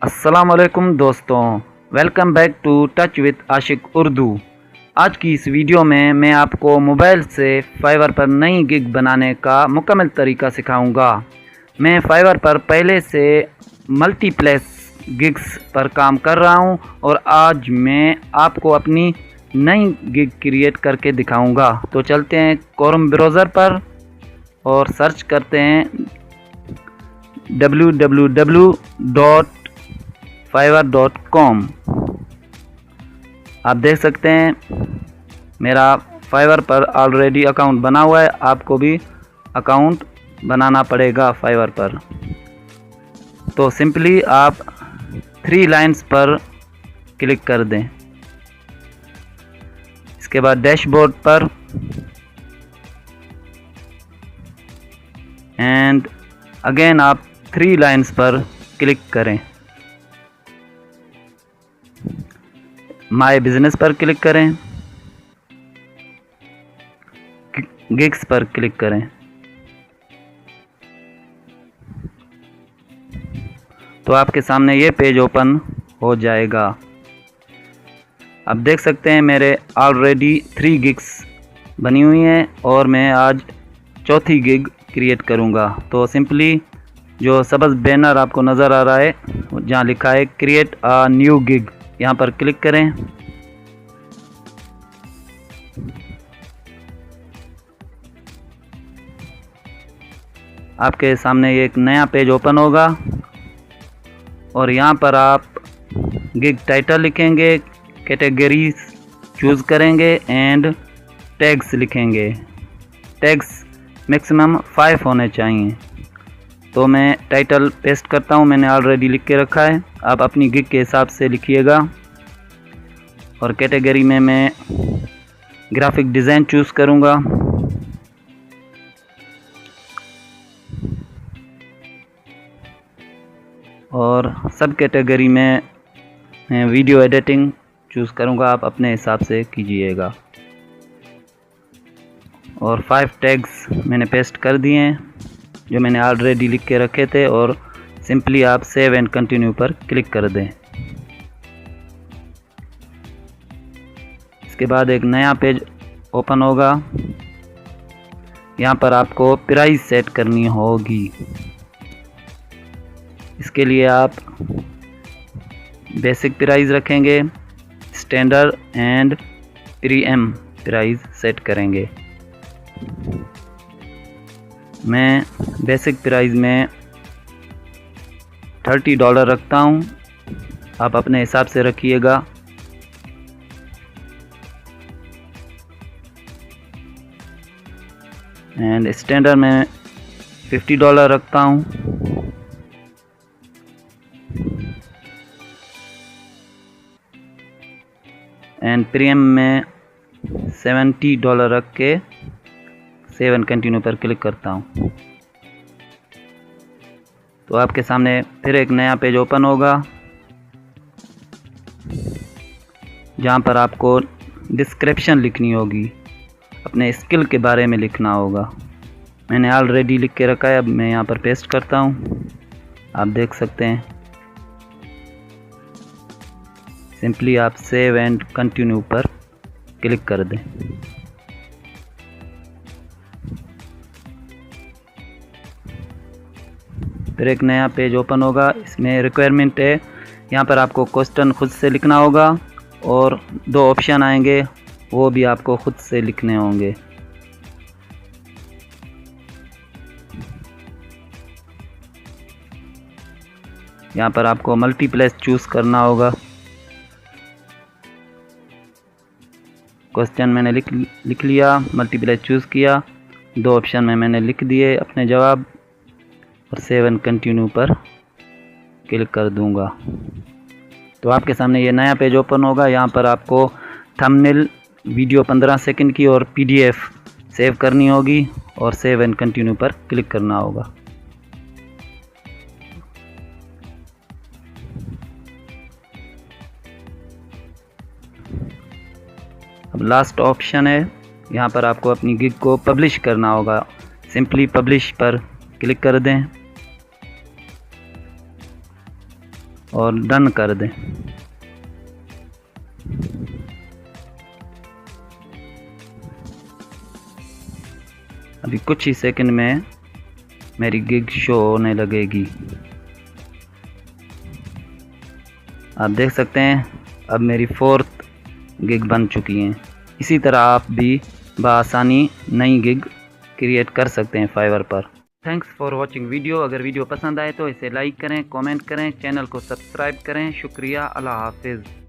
अस्सलामुअलैकुम दोस्तों, welcome back to touch with Ashiq Urdu. आज की इस वीडियो में मैं आपको मोबाइल से फाइवर पर नई गिग बनाने का मुकम्मल तरीका सिखाऊंगा। मैं फाइवर पर पहले से मल्टीप्लेक्स गिग्स पर काम कर रहा हूं और आज मैं आपको अपनी नई गिग क्रिएट करके दिखाऊंगा। तो चलते हैं क्रोम ब्राउज़र पर और सर्च करते हैं www.fiverr.com। आप देख सकते हैं मेरा फाइवर पर ऑलरेडी अकाउंट बना हुआ है। आपको भी अकाउंट बनाना पड़ेगा फाइवर पर। तो सिंपली आप 3 लाइंस पर क्लिक कर दें। इसके बाद डैशबोर्ड पर एंड अगेन आप 3 लाइंस पर क्लिक करें। माय बिजनेस पर क्लिक करें, गिग्स पर क्लिक करें। तो आपके सामने ये पेज ओपन हो जाएगा। आप देख सकते हैं मेरे ऑलरेडी 3 गिग्स बनी हुई हैं और मैं आज चौथी गिग क्रिएट करूंगा। तो सिंपली जो सब्ज़ बैनर आपको नज़र आ रहा है जहाँ लिखा है क्रिएट अ न्यू गिग, यहाँ पर क्लिक करें। आपके सामने एक नया पेज ओपन होगा और यहाँ पर आप गिग टाइटल लिखेंगे, कैटेगरीज चूज़ करेंगे एंड टैग्स लिखेंगे। टैग्स मैक्सिमम 5 होने चाहिए। तो मैं टाइटल पेस्ट करता हूँ, मैंने ऑलरेडी लिख के रखा है। आप अपनी गिग के हिसाब से लिखिएगा। और कैटेगरी में मैं ग्राफिक डिज़ाइन चूज़ करूँगा। और सब कैटेगरी में मैं वीडियो एडिटिंग चूज़ करूँगा। आप अपने हिसाब से कीजिएगा। और 5 टैग्स मैंने पेस्ट कर दिए हैं जो मैंने ऑलरेडी लिख के रखे थे। और सिंपली आप सेव एंड कंटिन्यू पर क्लिक कर दें। इसके बाद एक नया पेज ओपन होगा। यहाँ पर आपको प्राइस सेट करनी होगी। इसके लिए आप बेसिक प्राइस रखेंगे, standard and premium price set करेंगे। मैं बेसिक प्राइस में $30 रखता हूँ। आप अपने हिसाब से रखिएगा। एंड स्टैंडर्ड में $50 रखता हूँ। एंड प्रीमियम में $70 रख के सेव एंड कंटिन्यू पर क्लिक करता हूँ। तो आपके सामने फिर एक नया पेज ओपन होगा जहाँ पर आपको डिस्क्रिप्शन लिखनी होगी, अपने स्किल के बारे में लिखना होगा। मैंने ऑलरेडी लिख के रखा है, अब मैं यहाँ पर पेस्ट करता हूँ। आप देख सकते हैं। सिंपली आप सेव एंड कंटिन्यू पर क्लिक कर दें। फिर एक नया पेज ओपन होगा। इसमें रिक्वायरमेंट है, यहाँ पर आपको क्वेश्चन खुद से लिखना होगा और 2 ऑप्शन आएंगे, वो भी आपको खुद से लिखने होंगे। यहाँ पर आपको मल्टीप्लेक्स चूज़ करना होगा। क्वेश्चन मैंने लिख लिया, मल्टीप्लेक्स चूज़ किया, 2 ऑप्शन में मैंने लिख दिए अपने जवाब और सेव एंड कंटिन्यू पर क्लिक कर दूंगा। तो आपके सामने ये नया पेज ओपन होगा। यहाँ पर आपको थंबनेल वीडियो 15 सेकंड की और PDF सेव करनी होगी और सेव एंड कंटिन्यू पर क्लिक करना होगा। अब लास्ट ऑप्शन है, यहाँ पर आपको अपनी गिग को पब्लिश करना होगा। सिंपली पब्लिश पर क्लिक कर दें। और डन कर दें। अभी कुछ ही सेकंड में मेरी गिग शो होने लगेगी। आप देख सकते हैं अब मेरी 4th गिग बन चुकी है। इसी तरह आप भी बआसानी नई गिग क्रिएट कर सकते हैं फाइवर पर। Thanks for watching video. अगर वीडियो पसंद आए तो इसे लाइक करें, कमेंट करें, चैनल को सब्सक्राइब करें। शुक्रिया, अल्लाह हाफिज़।